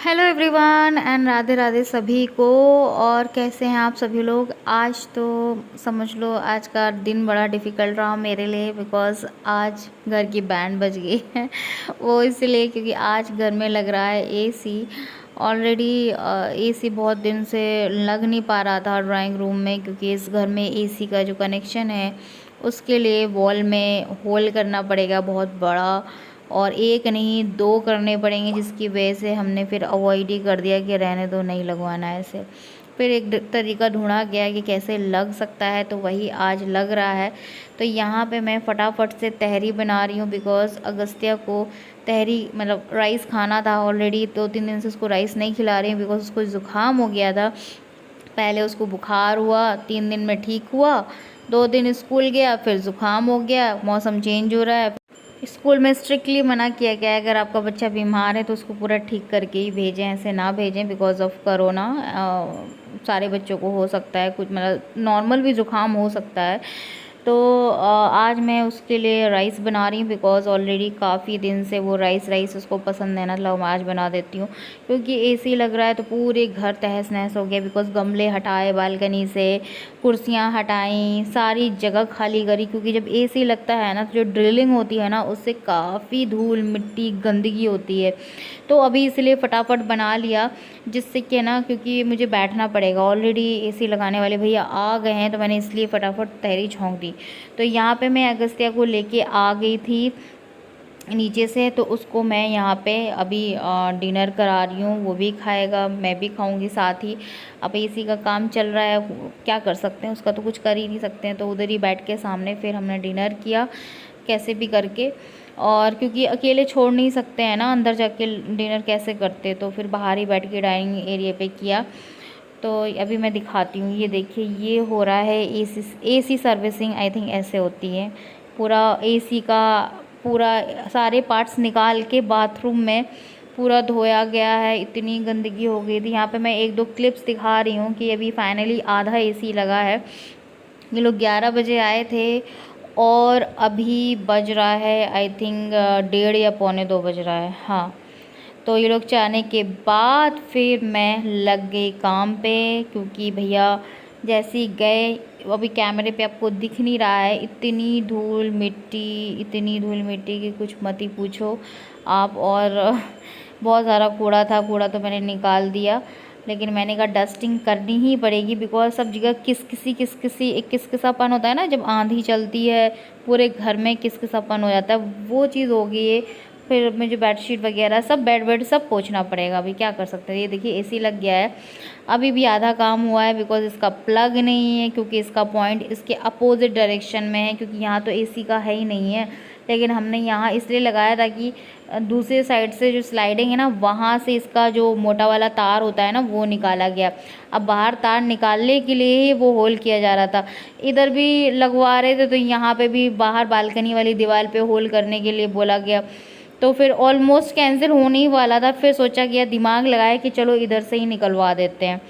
Hello everyone and Radhe Radhe सभी को। और कैसे हैं आप सभी लोग। आज तो समझ लो आज का दिन बड़ा डिफ़िकल्ट रहा मेरे लिए बिकॉज़ आज घर की बैंड बज गई है। वो इसलिए क्योंकि आज घर में लग रहा है एसी। ऑलरेडी एसी बहुत दिन से लग नहीं पा रहा था ड्राइंग रूम में, क्योंकि इस घर में एसी का जो कनेक्शन है उसके लिए वॉल में होल करना पड़ेगा बहुत बड़ा, और एक नहीं दो करने पड़ेंगे, जिसकी वजह से हमने फिर अवॉइड ही कर दिया कि रहने दो, नहीं लगवाना है ऐसे। फिर एक तरीका ढूंढा गया कि कैसे लग सकता है, तो वही आज लग रहा है। तो यहाँ पे मैं फटाफट से तहरी बना रही हूँ बिकॉज़ अगस्त्या को तहरी मतलब राइस खाना था। ऑलरेडी 2-3 दिन से उसको राइस नहीं खिला रही हूँ बिकॉज़ उसको ज़ुकाम हो गया था। पहले उसको बुखार हुआ, 3 दिन में ठीक हुआ, 2 दिन स्कूल गया, फिर ज़ुकाम हो गया। मौसम चेंज हो रहा है, स्कूल में स्ट्रिक्टली मना किया गया है अगर आपका बच्चा बीमार है तो उसको पूरा ठीक करके ही भेजें, ऐसे ना भेजें बिकॉज ऑफ करोना। सारे बच्चों को हो सकता है, कुछ मतलब नॉर्मल भी ज़ुकाम हो सकता है। तो आज मैं उसके लिए राइस बना रही हूँ बिकॉज़ ऑलरेडी काफ़ी दिन से वो राइस उसको पसंद है ना, तो मैं आज बना देती हूँ। क्योंकि एसी लग रहा है तो पूरे घर तहस नहस हो गया बिकॉज़ गमले हटाए बालकनी से, कुर्सियाँ हटाई, सारी जगह खाली करी, क्योंकि जब एसी लगता है ना तो जो ड्रिलिंग होती है ना उससे काफ़ी धूल मिट्टी गंदगी होती है। तो अभी इसलिए फटाफट बना लिया, जिससे कि ना क्योंकि मुझे बैठना पड़ेगा, ऑलरेडी एसी लगाने वाले भैया आ गए हैं, तो मैंने इसलिए फटाफट तहरी झोंक दी। तो यहाँ पे मैं अगस्त्या को लेके आ गई थी नीचे से, तो उसको मैं यहाँ पे अभी डिनर करा रही हूँ, वो भी खाएगा मैं भी खाऊंगी साथ ही। अब एसी का काम चल रहा है, क्या कर सकते हैं, उसका तो कुछ कर ही नहीं सकते हैं। तो उधर ही बैठ के सामने फिर हमने डिनर किया कैसे भी करके, और क्योंकि अकेले छोड़ नहीं सकते हैं ना अंदर जाके डिनर कैसे करते, तो फिर बाहर ही बैठ के डाइनिंग एरिया पे किया। तो अभी मैं दिखाती हूँ, ये देखिए ये हो रहा है एसी सर्विसिंग, आई थिंक ऐसे होती है। पूरा एसी का पूरा सारे पार्ट्स निकाल के बाथरूम में पूरा धोया गया है, इतनी गंदगी हो गई थी। यहाँ पे मैं 1-2 क्लिप्स दिखा रही हूँ कि अभी फाइनली आधा एसी लगा है। ये लोग 11 बजे आए थे और अभी बज रहा है आई थिंक 1:30 या पौने 2 बज रहा है, हाँ। तो ये लोग जाने के बाद फिर मैं लग गई काम पे, क्योंकि भैया जैसे ही गए, अभी कैमरे पे आपको दिख नहीं रहा है, इतनी धूल मिट्टी, इतनी धूल मिट्टी कि कुछ मत ही पूछो आप। और बहुत सारा कूड़ा था, कूड़ा तो मैंने निकाल दिया, लेकिन मैंने कहा डस्टिंग करनी ही पड़ेगी बिकॉज सब जगह किस किसी एक किसकिसापन होता है ना, जब आंधी चलती है पूरे घर में किसकिसापन हो जाता है, वो चीज़ हो गई है। फिर मुझे बेडशीट वगैरह सब बेड सब पोंछना पड़ेगा, अभी क्या कर सकते हैं। ये देखिए एसी लग गया है, अभी भी आधा काम हुआ है बिकॉज इसका प्लग नहीं है, क्योंकि इसका पॉइंट इसके अपोजिट डायरेक्शन में है, क्योंकि यहाँ तो एसी का है ही नहीं है। लेकिन हमने यहाँ इसलिए लगाया था कि दूसरे साइड से जो स्लाइडिंग है ना, वहाँ से इसका जो मोटा वाला तार होता है ना वो निकाला गया। अब बाहर तार निकालने के लिए ही वो होल किया जा रहा था, इधर भी लगवा रहे थे, तो यहाँ पे भी बाहर बालकनी वाली दीवार पे होल करने के लिए बोला गया। तो फिर ऑलमोस्ट कैंसिल होने ही वाला था, फिर सोचा गया, दिमाग लगाया कि चलो इधर से ही निकलवा देते हैं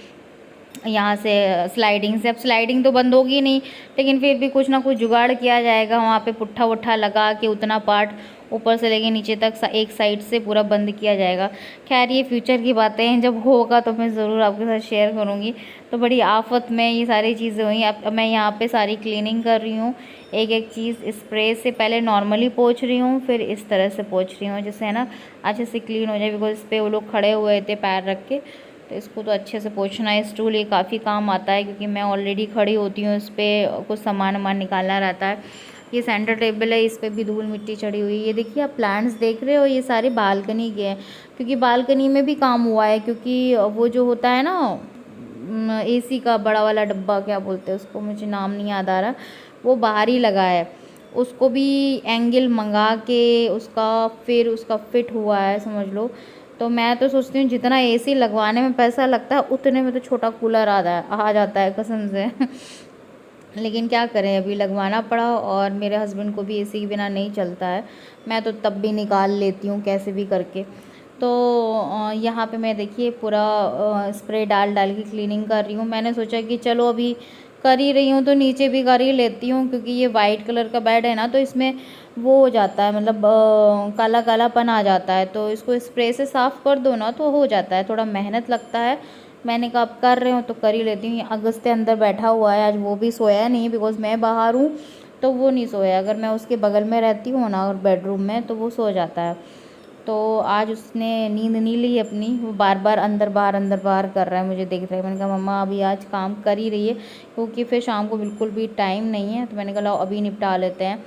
यहाँ से स्लाइडिंग से। अब स्लाइडिंग तो बंद होगी नहीं, लेकिन फिर भी कुछ ना कुछ जुगाड़ किया जाएगा, वहाँ पे पुट्ठा वुट्ठा लगा के उतना पार्ट ऊपर से लेके नीचे तक एक साइड से पूरा बंद किया जाएगा। खैर ये फ्यूचर की बातें हैं, जब होगा तो मैं ज़रूर आपके साथ शेयर करूँगी। तो बड़ी आफत में ये सारी चीज़ें हुई। अब मैं यहाँ पे सारी क्लीनिंग कर रही हूँ, एक एक चीज़ स्प्रे से पहले नॉर्मली पोंछ रही हूँ, फिर इस तरह से पोंछ रही हूँ जिससे है ना अच्छे से क्लीन हो जाए, बिकॉज इस पर वो लोग खड़े हुए थे पैर रख के, तो इसको तो अच्छे से पोंछना है। स्टूल ये काफ़ी काम आता है, क्योंकि मैं ऑलरेडी खड़ी होती हूँ, इस पर कुछ सामान वामान निकालना रहता है। ये सेंटर टेबल है, इस पर भी धूल मिट्टी चढ़ी हुई है। ये देखिए आप प्लांट्स देख रहे हो, ये सारे बालकनी के हैं, क्योंकि बालकनी में भी काम हुआ है, क्योंकि वो जो होता है ना एसी का बड़ा वाला डब्बा, क्या बोलते हैं उसको, मुझे नाम नहीं याद आ रहा, वो बाहर ही लगा है, उसको भी एंगल मंगा के फिर उसका फिट हुआ है, समझ लो। तो मैं तो सोचती हूँ जितना एसी लगवाने में पैसा लगता है उतने में तो छोटा कूलर आ जाता है कसम से। लेकिन क्या करें, अभी लगवाना पड़ा, और मेरे हस्बैंड को भी एसी के बिना नहीं चलता है, मैं तो तब भी निकाल लेती हूँ कैसे भी करके। तो यहाँ पे मैं देखिए पूरा स्प्रे डाल डाल के क्लीनिंग कर रही हूँ। मैंने सोचा कि चलो अभी कर ही रही हूँ तो नीचे भी कर ही लेती हूँ, क्योंकि ये वाइट कलर का बेड है ना, तो इसमें वो हो जाता है, मतलब काला कालापन आ जाता है। तो इसको स्प्रे से साफ़ कर दो ना तो हो जाता है, थोड़ा मेहनत लगता है। मैंने कहा अब कर रहे हो तो कर ही लेती हूँ। अगस्त अंदर बैठा हुआ है, आज वो भी सोया नहीं, बिकॉज़ मैं बाहर हूँ तो वो नहीं सोया। अगर मैं उसके बगल में रहती हूँ ना और बेडरूम में, तो वो सो जाता है। तो आज उसने नींद नहीं ली अपनी, वो बार बार अंदर बाहर कर रहा है, मुझे देख रहा है। मैंने कहा मम्मा अभी आज काम कर ही रही है, क्योंकि फिर शाम को बिल्कुल भी टाइम नहीं है। तो मैंने कहा लाओ अभी निपटा लेते हैं।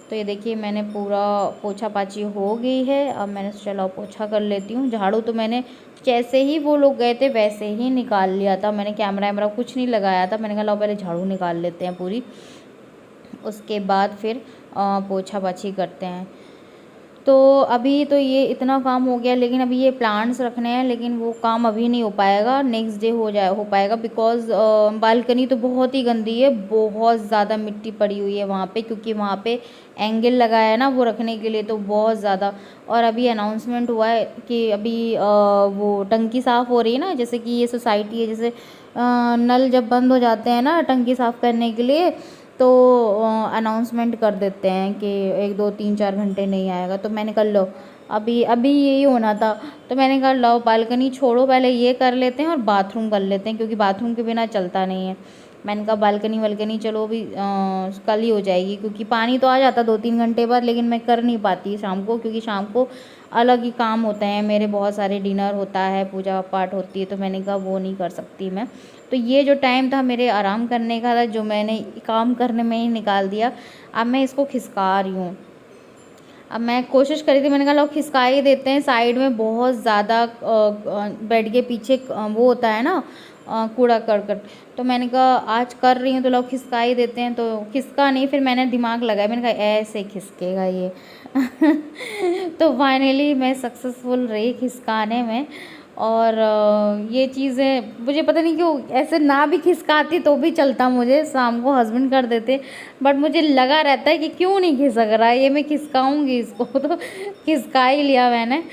तो ये देखिए मैंने पूरा पोछा पाछी हो गई है। अब मैंने सोचा लाओ पोछा कर लेती हूँ। झाड़ू तो मैंने जैसे ही वो लोग गए थे वैसे ही निकाल लिया था, मैंने कैमरा वैमरा कुछ नहीं लगाया था। मैंने कहा लाओ पहले झाड़ू निकाल लेते हैं पूरी, उसके बाद फिर पोछा पाछी करते हैं। तो अभी तो ये इतना काम हो गया, लेकिन अभी ये प्लांट्स रखने हैं, लेकिन वो काम अभी नहीं हो पाएगा, नेक्स्ट डे हो पाएगा। बिकॉज़ बालकनी तो बहुत ही गंदी है, बहुत ज़्यादा मिट्टी पड़ी हुई है वहाँ पे, क्योंकि वहाँ पे एंगल लगाया है ना वो रखने के लिए, तो बहुत ज़्यादा। और अभी अनाउंसमेंट हुआ है कि अभी वो टंकी साफ़ हो रही है ना, जैसे कि ये सोसाइटी है, जैसे नल जब बंद हो जाते हैं ना टंकी साफ़ करने के लिए, तो अनाउंसमेंट कर देते हैं कि 1 2 3 4 घंटे नहीं आएगा। तो मैंने कहा लो अभी अभी यही होना था, तो मैंने कहा लो बालकनी छोड़ो, पहले ये कर लेते हैं और बाथरूम कर लेते हैं, क्योंकि बाथरूम के बिना चलता नहीं है। मैंने कहा बालकनी वालकनी चलो अभी कल ही हो जाएगी, क्योंकि पानी तो आ जाता 2 3 घंटे बाद, लेकिन मैं कर नहीं पाती शाम को, क्योंकि शाम को अलग ही काम होते हैं मेरे, बहुत सारे डिनर होता है, पूजा पाठ होती है, तो मैंने कहा वो नहीं कर सकती मैं। तो ये जो टाइम था मेरे आराम करने का था, जो मैंने काम करने में ही निकाल दिया। अब मैं इसको खिसका रही हूँ। अब मैं कोशिश करी थी, मैंने कहा लो खिसका ही देते हैं, साइड में बहुत ज़्यादा बेड के पीछे वो होता है ना कूड़ा करकट। तो मैंने कहा आज कर रही हूँ तो लो खिसका ही देते हैं, तो खिसका नहीं, फिर मैंने दिमाग लगाया, मैंने कहा ऐसे खिसकेगा ये। तो फाइनली मैं सक्सेसफुल रही खिसकाने में। और ये चीज़ें मुझे पता नहीं क्यों ऐसे ना भी खिसकाती तो भी चलता, मुझे शाम को हस्बैंड कर देते, बट मुझे लगा रहता है कि क्यों नहीं खिसक रहा है, ये मैं खिसकाऊंगी इसको। तो खिसका ही लिया मैंने।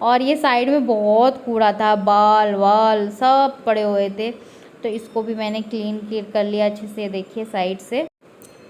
और ये साइड में बहुत कूड़ा था, बाल वाल सब पड़े हुए थे, तो इसको भी मैंने क्लीन कर लिया अच्छे से। देखिए साइड से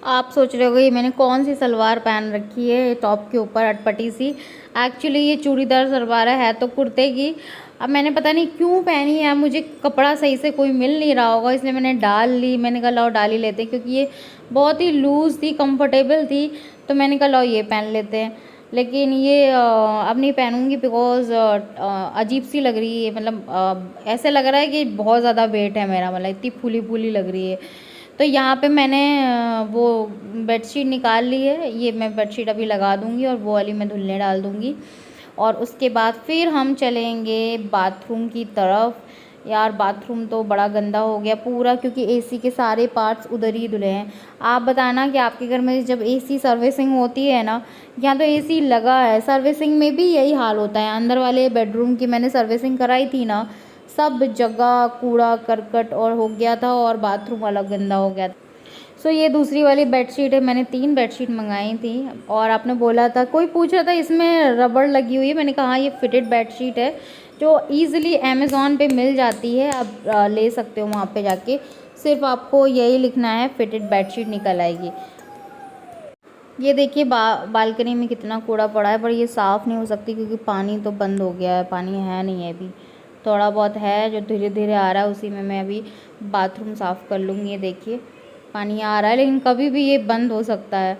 आप सोच रहे होगे ये मैंने कौन सी सलवार पहन रखी है टॉप के ऊपर अटपटी सी। एक्चुअली ये चूड़ीदार सलवार है तो कुर्ते की। अब मैंने पता नहीं क्यों पहनी है, मुझे कपड़ा सही से कोई मिल नहीं रहा होगा, इसलिए मैंने डाल ली। मैंने कहा लाओ डाल ही लेते हैं, क्योंकि ये बहुत ही लूज़ थी, कंफर्टेबल थी, तो मैंने कहा लाओ ये पहन लेते हैं। लेकिन ये अब नहीं पहनूंगी, बिकॉज़ अजीब सी लग रही है, मतलब ऐसे लग रहा है कि बहुत ज़्यादा वेट है मेरा, मतलब इतनी फूली फूली लग रही है। तो यहाँ पे मैंने वो बेडशीट निकाल ली है, ये मैं बेडशीट अभी लगा दूँगी और वो वाली मैं धुलने डाल दूँगी। और उसके बाद फिर हम चलेंगे बाथरूम की तरफ। यार बाथरूम तो बड़ा गंदा हो गया पूरा, क्योंकि एसी के सारे पार्ट्स उधर ही धुले हैं। आप बताना कि आपके घर में जब एसी सर्विसिंग होती है ना, यहाँ तो एसी लगा है, सर्विसिंग में भी यही हाल होता है। अंदर वाले बेडरूम की मैंने सर्विसिंग कराई थी ना, सब जगह कूड़ा करकट और हो गया था, और बाथरूम अलग गंदा हो गया था। सो ये दूसरी वाली बेडशीट है, मैंने 3 बेडशीट मंगाई थी। और आपने बोला था, कोई पूछ रहा था इसमें रबड़ लगी हुई है, मैंने कहा हाँ ये फिटेड बेडशीट है, जो ईज़िली अमेज़ॉन पे मिल जाती है, आप ले सकते हो वहाँ पे जाके। सिर्फ आपको यही लिखना है फिटेड बेडशीट, निकल आएगी। ये देखिए बालकनी में कितना कूड़ा पड़ा है, पर ये साफ़ नहीं हो सकती क्योंकि पानी तो बंद हो गया है, पानी है नहीं है अभी, थोड़ा बहुत है जो धीरे धीरे आ रहा है, उसी में मैं अभी बाथरूम साफ़ कर लूँगी। ये देखिए पानी आ रहा है, लेकिन कभी भी ये बंद हो सकता है,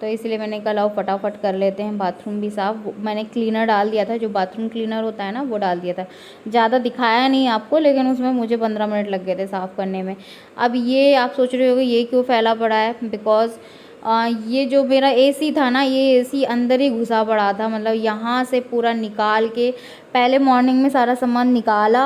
तो इसलिए मैंने कहा लाओ फटाफट कर लेते हैं बाथरूम भी साफ़। मैंने क्लीनर डाल दिया था, जो बाथरूम क्लीनर होता है ना वो डाल दिया था, ज़्यादा दिखाया नहीं आपको, लेकिन उसमें मुझे 15 मिनट लग गए थे साफ़ करने में। अब ये आप सोच रहे होगे ये क्यों फैला पड़ा है, बिकॉज़ ये जो मेरा एसी था ना, ये एसी अंदर ही घुसा पड़ा था, मतलब यहाँ से पूरा निकाल के पहले मॉर्निंग में सारा सामान निकाला,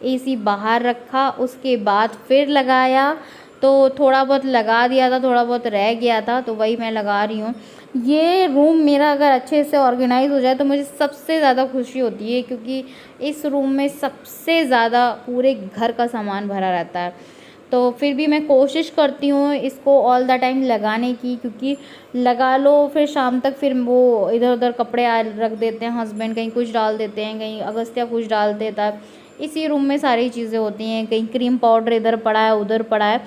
एसी बाहर रखा, उसके बाद फिर लगाया, तो थोड़ा बहुत लगा दिया था, थोड़ा बहुत रह गया था, तो वही मैं लगा रही हूँ। ये रूम मेरा अगर अच्छे से ऑर्गेनाइज हो जाए तो मुझे सबसे ज़्यादा खुशी होती है, क्योंकि इस रूम में सबसे ज़्यादा पूरे घर का सामान भरा रहता है। तो फिर भी मैं कोशिश करती हूँ इसको ऑल द टाइम लगाने की, क्योंकि लगा लो फिर शाम तक फिर वो इधर उधर कपड़े रख देते हैं हस्बैंड, कहीं कुछ डाल देते हैं, कहीं अगस्त्या कुछ डाल देता है। इसी रूम में सारी चीज़ें होती हैं, कहीं क्रीम पाउडर इधर पड़ा है उधर पड़ा है,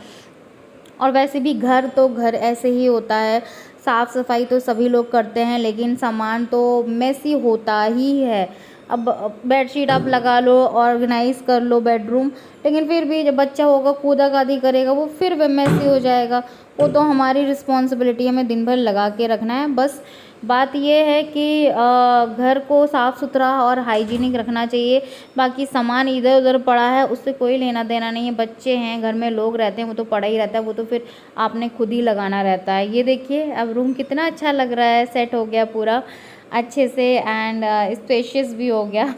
और वैसे भी घर तो घर ऐसे ही होता है, साफ़ सफाई तो सभी लोग करते हैं, लेकिन सामान तो मेसी होता ही है। अब बेडशीट आप लगा लो, ऑर्गेनाइज कर लो बेडरूम, लेकिन फिर भी जब बच्चा होगा कूदा-कादी करेगा वो फिर मेसी हो जाएगा। वो तो हमारी रिस्पॉन्सिबिलिटी है, हमें दिन भर लगा के रखना है। बस बात ये है कि घर को साफ़ सुथरा और हाइजीनिक रखना चाहिए। बाकी सामान इधर उधर पड़ा है उससे कोई लेना देना नहीं है। बच्चे हैं, घर में लोग रहते हैं, वो तो पड़ा ही रहता है, वो तो फिर आपने खुद ही लगाना रहता है। ये देखिए अब रूम कितना अच्छा लग रहा है, सेट हो गया पूरा अच्छे से एंड स्पेशियस भी हो गया।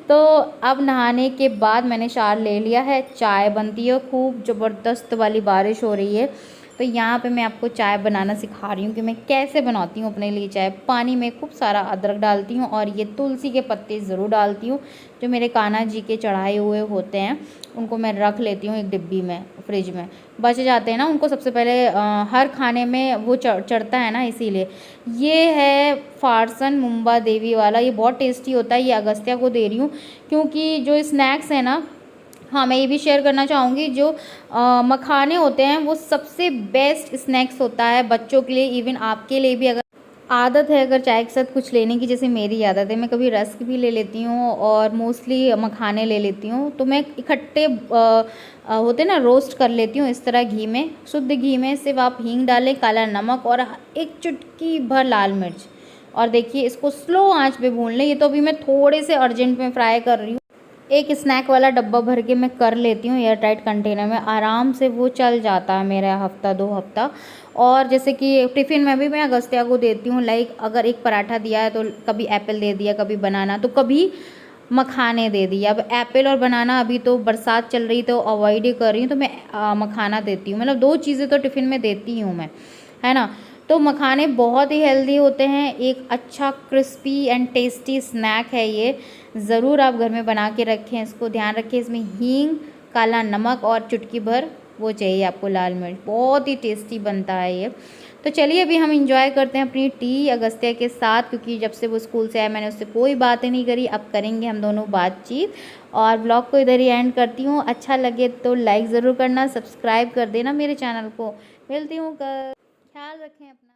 तो अब नहाने के बाद मैंने शावर ले लिया है, चाय बनती है, खूब ज़बरदस्त वाली बारिश हो रही है। तो यहाँ पे मैं आपको चाय बनाना सिखा रही हूँ कि मैं कैसे बनाती हूँ अपने लिए चाय। पानी में खूब सारा अदरक डालती हूँ और ये तुलसी के पत्ते ज़रूर डालती हूँ। जो मेरे कान्हा जी के चढ़ाए हुए होते हैं उनको मैं रख लेती हूँ एक डिब्बी में, फ्रिज में बच जाते हैं ना उनको। सबसे पहले हर खाने में वो चढ़ता है ना, इसीलिए। ये है फारसन मुंबा देवी वाला, ये बहुत टेस्टी होता है। ये अगस्त्या को दे रही हूँ क्योंकि जो स्नैक्स है ना, हाँ मैं ये भी शेयर करना चाहूँगी, जो मखाने होते हैं वो सबसे बेस्ट स्नैक्स होता है बच्चों के लिए, इवन आपके लिए भी। अगर आदत है अगर चाय के साथ कुछ लेने की, जैसे मेरी आदत है, मैं कभी रस्क भी ले लेती हूँ और मोस्टली मखाने ले लेती हूँ, तो मैं इकट्ठे होते ना रोस्ट कर लेती हूँ इस तरह घी में, शुद्ध घी में। सिर्फ आप हींग डालें, काला नमक और एक चुटकी भर लाल मिर्च, और देखिए इसको स्लो आंच पे भून लें। ये तो अभी मैं थोड़े से अर्जेंट में फ्राई कर रही हूँ। एक स्नैक वाला डब्बा भर के मैं कर लेती हूँ एयर टाइट कंटेनर में, आराम से वो चल जाता है मेरा हफ्ता 2 हफ्ता। और जैसे कि टिफ़िन में भी मैं अगस्त्या को देती हूँ, लाइक अगर एक पराठा दिया है तो कभी एप्पल दे दिया, कभी बनाना, तो कभी मखाने दे दिया। अब एप्पल और बनाना अभी तो बरसात चल रही तो अवॉइड ही कर रही हूँ, तो मैं मखाना देती हूँ। मतलब 2 चीज़ें तो टिफ़िन में देती हूँ मैं, है ना। तो मखाने बहुत ही हेल्दी होते हैं, एक अच्छा क्रिस्पी एंड टेस्टी स्नैक है ये। ज़रूर आप घर में बना के रखें, इसको ध्यान रखें। इसमें हींग, काला नमक और चुटकी भर वो चाहिए आपको लाल मिर्च, बहुत ही टेस्टी बनता है ये। तो चलिए अभी हम इंजॉय करते हैं अपनी टी अगस्त्या के साथ, क्योंकि जब से वो स्कूल से आया मैंने उससे कोई बात ही नहीं करी। अब करेंगे हम दोनों बातचीत, और ब्लॉग को इधर ही एंड करती हूँ। अच्छा लगे तो लाइक ज़रूर करना, सब्सक्राइब कर देना मेरे चैनल को। मिलती हूँ कल, ख्याल रखें अपना।